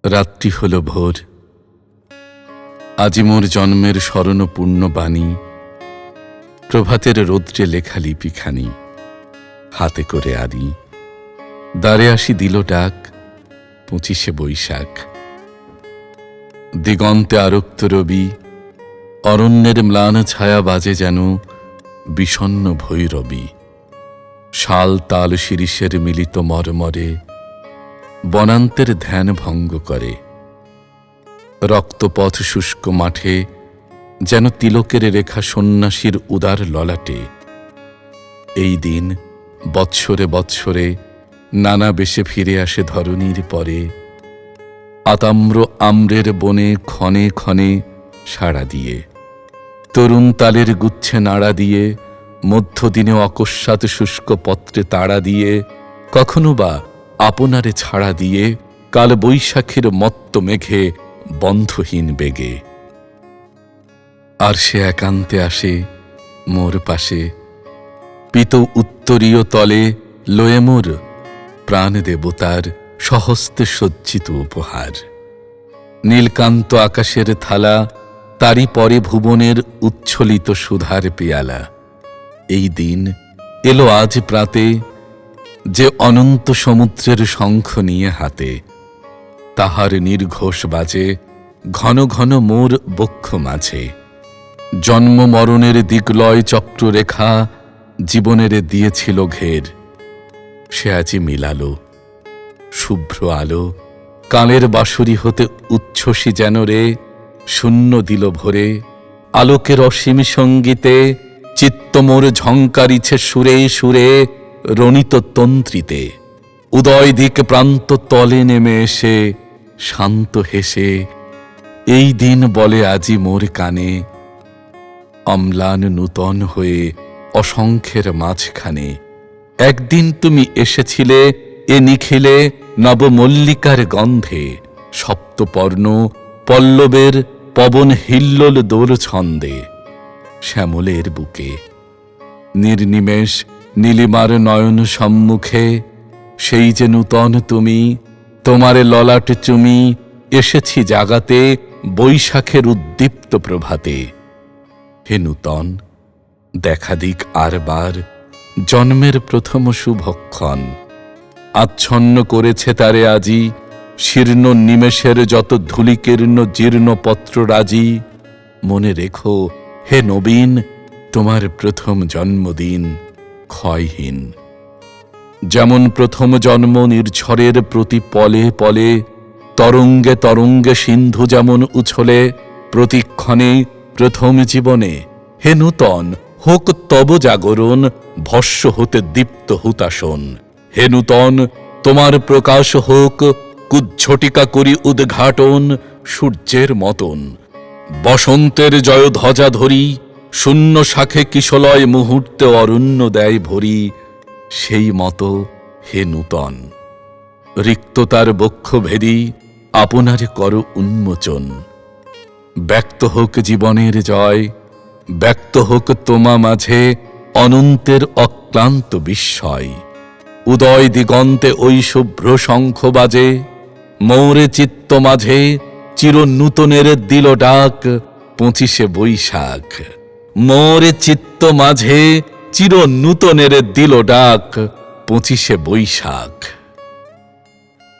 রাত্রি হল ভোর। আজি মোর জন্মের স্মরণপূর্ণ বাণী, প্রভাতের রৌদ্রে লেখা লিপিখানি, হাতে করে আরি দ্বারে আসি দিল ডাক, 25শে বৈশাখ। দিগন্তে আরক্ত রবি, অরণ্যের ম্লান ছায়া বাজে যেন বিষণ্ণ ভৈরবী। শাল তাল শিরিষের মিলিত মরমরে বনান্তের ধ্যান ভঙ্গ করে। রক্তপথ শুষ্ক মাঠে যেন তিলকের রেখা সন্ন্যাসীর উদার ললাটে। এই দিন বৎসরে বৎসরে নানা বেশে ফিরে আসে ধরণীর পরে। আতাম্র আম্রের বনে ক্ষণে ক্ষণে সাড়া দিয়ে, তরুণ তালের গুচ্ছে নাড়া দিয়ে, মধ্যদিনে অকস্মাৎ শুষ্ক পত্রে তাড়া দিয়ে, কখনো বা আপনারে ছাড়া দিয়ে, কাল বৈশাখীর মত্ত মেঘে বন্ধহীন বেগে। আর সে একান্তে আসে মোর পাশে, পিত উত্তরীয় তলে লয়ে মোর প্রাণ দেবতার সহস্তে সজ্জিত উপহার। নীলকান্ত আকাশের থালা, তারই পরে ভুবনের উচ্ছ্বলিত সুধার পেয়ালা। এই দিন এলো আজ প্রাতে, যে অনন্ত সমুদ্রের শঙ্খ নিয়ে হাতে। তাহার নির্ঘোষ বাজে ঘন ঘন মোর বক্ষ মাঝে। জন্ম মরণের দিগ্লয় চক্ররেখা জীবনের দিয়েছিল ঘের। সে আজি মিলালো শুভ্র আলো, কালের বাঁশুরি হতে উচ্ছ্বসী যেন রে, শূন্য দিল ভরে। আলোকের অসীম সঙ্গীতে চিত্ত মোর ঝঙ্কারিছে সুরে সুরে, রণিত তন্ত্রীতে। উদয় দিক প্রান্ত তলে নেমে এসে শান্ত হেসে এই দিন বলে আজি মোর কানে, অম্লান নূতন হয়ে অসংখ্যের মাঝখানে। একদিন তুমি এসেছিলে এ নিখিলে নবমল্লিকার গন্ধে, সপ্তপর্ণ পল্লবের পবন হিল্লোল দোল ছন্দে। শ্যামলের বুকে নির্নিমেষ নীলিমার নয়ন সম্মুখে, সেই যে নূতন তুমি, তোমারে ললাট চুমি এসেছি জাগাতে বৈশাখের উদ্দীপ্ত প্রভাতে। হে নূতন, দেখা দিক আর বার জন্মের প্রথম শুভক্ষণ। আচ্ছন্ন করেছে তারে আজি শীর্ণ নিমেষের যত ধূলিকীর্ণ জীর্ণ পত্ররাজি। মনে রেখো হে নবীন, তোমার প্রথম জন্মদিন ক্ষয়হীন। যেমন প্রথম জন্ম নির্ঝরের প্রতি পলে পলে, তরঙ্গে তরঙ্গে সিন্ধু যেমন উছলে প্রতিক্ষণে প্রথম জীবনে। হে নূতন, হোক তব জাগরণ ভস্য হতে দীপ্ত হুতাসন। হে নূতন, তোমার প্রকাশ হোক কুজ্ঝটিকা করি উদ্ঘাটন সূর্যের মতন। বসন্তের জয় ধ্বজা ধরি, শূন্য শাখে কিশলয় মুহূর্তে অরণ্য দেয় ভরি। সেই মতো হে নূতন, রিক্ততার বক্ষ ভেদি আপনারে কর উন্মোচন। ব্যক্ত হোক জীবনের জয়, ব্যক্ত হোক তোমা মাঝে অনন্তের অক্লান্ত বিস্ময়। উদয় দিগন্তে ওই শুভ্র শঙ্খ বাজে, মৌরে চিত্ত মাঝে চির নূতনের দিল ডাক, 25শে বৈশাখ। মোরে চিত্ত মাঝে চির নূতনের দিল ডাক, 25শে বৈশাখ।